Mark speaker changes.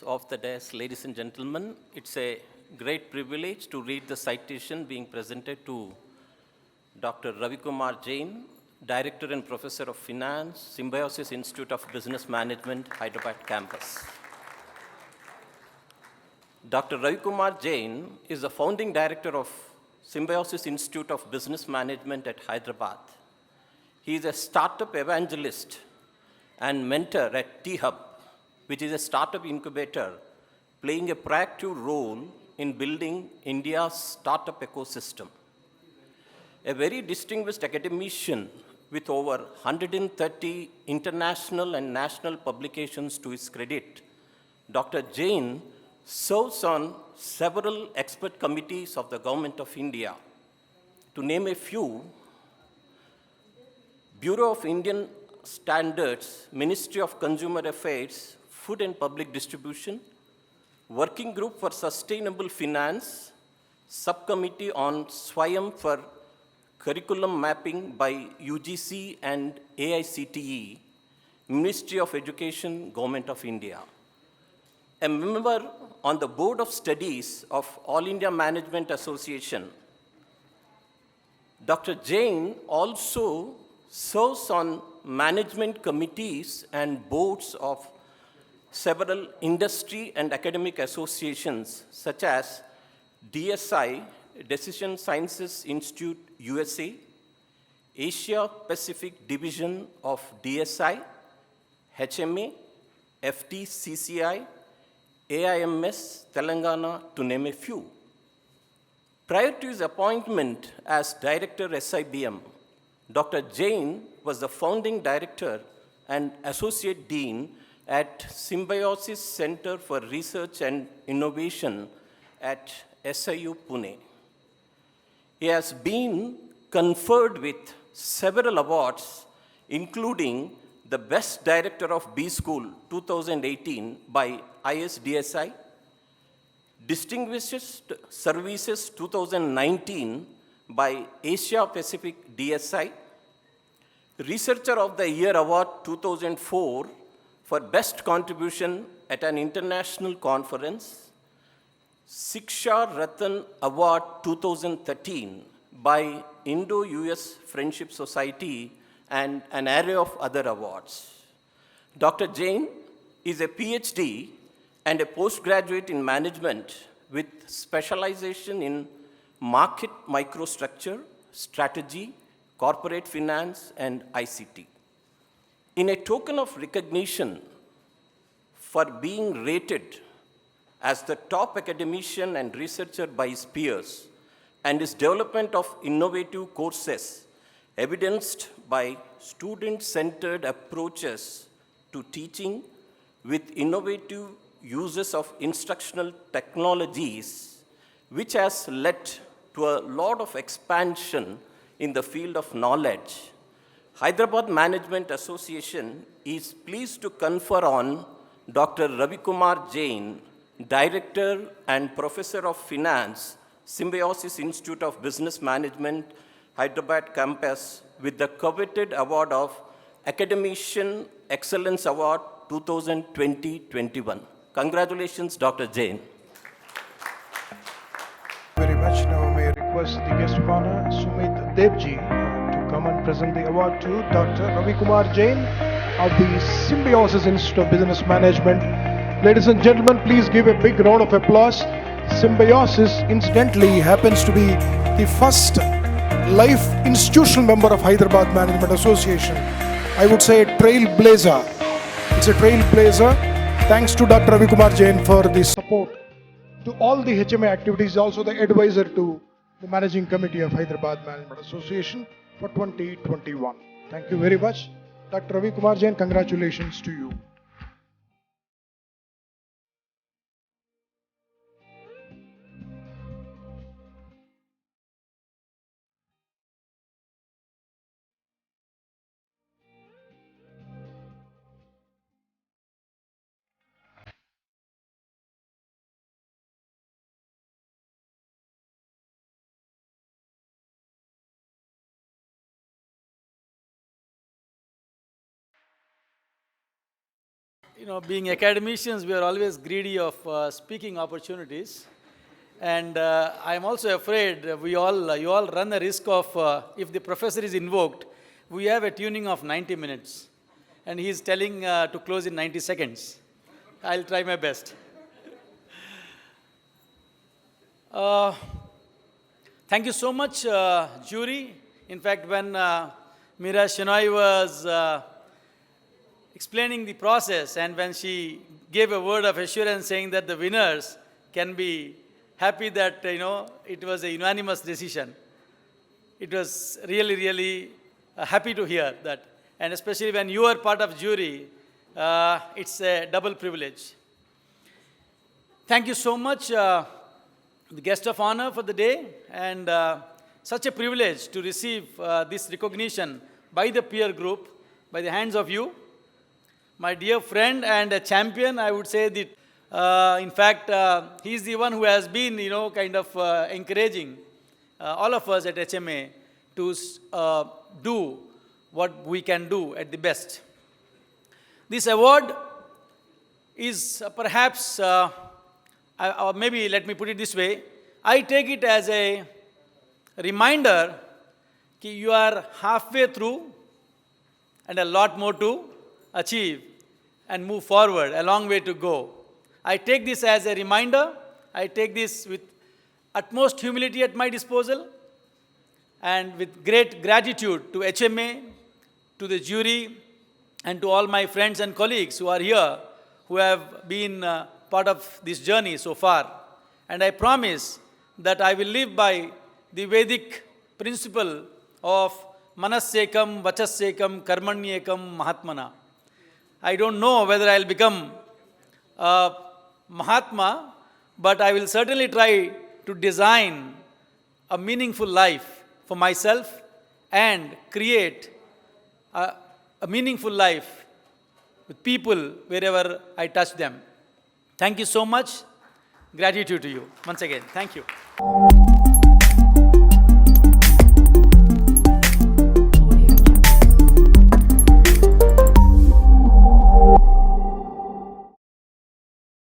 Speaker 1: Of the desk, ladies and gentlemen, it's a great privilege to read the citation being presented to Dr. Ravi Kumar Jain, Director and Professor of Finance, Symbiosis Institute of Business Management, Hyderabad campus. Dr. Ravi Kumar Jain is the founding director of Symbiosis Institute of Business Management at Hyderabad. He is a startup evangelist and mentor at T-Hub, which is a startup incubator playing a proactive role in building India's startup ecosystem. A very distinguished academician with over 130 international and national publications to his credit, Dr. Jain serves on several expert committees of the Government of India. To name a few, Bureau of Indian Standards, Ministry of Consumer Affairs, Food and Public Distribution, Working Group for Sustainable Finance, Subcommittee on Swayam for Curriculum Mapping by UGC and AICTE, Ministry of Education, Government of India. A member on the Board of Studies of All India Management Association. Dr. Jain also serves on management committees and boards of several industry and academic associations such as DSI, Decision Sciences Institute, USA, Asia Pacific Division of DSI, HMA, FTCCI, AIMS, Telangana, to name a few. Prior to his appointment as Director SIBM, Dr. Jain was the founding director and Associate Dean at Symbiosis Center for Research and Innovation at SIU Pune. He has been conferred with several awards, including the Best Director of B School 2018 by ISDSI, Distinguished Services 2019 by Asia Pacific DSI, Researcher of the Year Award 2004 for Best Contribution at an international conference, Siksha Ratan Award 2013 by Indo-US Friendship Society, and an array of other awards. Dr. Jain is a PhD and a postgraduate in management with specialization in market microstructure, strategy, corporate finance, and ICT. In a token of recognition for being rated as the top academician and researcher by his peers, and his development of innovative courses evidenced by student-centered approaches to teaching with innovative uses of instructional technologies, which has led to a lot of expansion in the field of knowledge. Hyderabad Management Association is pleased to confer on Dr. Ravi Kumar Jain, Director and Professor of Finance, Symbiosis Institute of Business Management, Hyderabad campus, with the coveted award of Academician Excellence Award 2020-21. Congratulations, Dr. Jain.
Speaker 2: Very much. Now may I request the guest of honor, Sumit Devji, to come and present the award to Dr. Ravi Kumar Jain of the Symbiosis Institute of Business Management. Ladies and gentlemen, please give a big round of applause. Symbiosis, incidentally, happens to be the first life institutional member of Hyderabad Management Association. I would say a trailblazer. It's a trailblazer. Thanks to Dr. Ravi Kumar Jain for the support to all the HMA activities, also the advisor to the Managing Committee of Hyderabad Management Association for 2021. Thank you very much. Dr. Ravi Kumar Jain, congratulations to you.
Speaker 3: being academicians, we are always greedy of speaking opportunities. And I am also afraid you all run the risk of, if the professor is invoked, we have a tuning of 90 minutes. And he is telling to close in 90 seconds. I'll try my best. Thank you so much, jury. In fact, when Meera Shenoy was explaining the process, and when she gave a word of assurance saying that the winners can be happy that, it was a unanimous decision. It was really, really happy to hear that. And especially when you are part of jury, it's a double privilege. Thank you so much, the guest of honor for the day, and such a privilege to receive this recognition by the peer group, by the hands of you. My dear friend and a champion, I would say that, in fact, he's the one who has been, kind of encouraging all of us at HMA to do what we can do at the best. This award is perhaps, or maybe let me put it this way, I take it as a reminder that you are halfway through and a lot more to achieve and move forward, a long way to go. I take this as a reminder. I take this with utmost humility at my disposal and with great gratitude to HMA, to the jury, and to all my friends and colleagues who are here, who have been part of this journey so far. And I promise that I will live by the Vedic principle of Manassekam, Vachassekam, Karmanyekam, Mahatmana. I don't know whether I'll become a Mahatma, but I will certainly try to design a meaningful life for myself and create a meaningful life with people wherever I touch them. Thank you so much. Gratitude to you. Once again, thank you.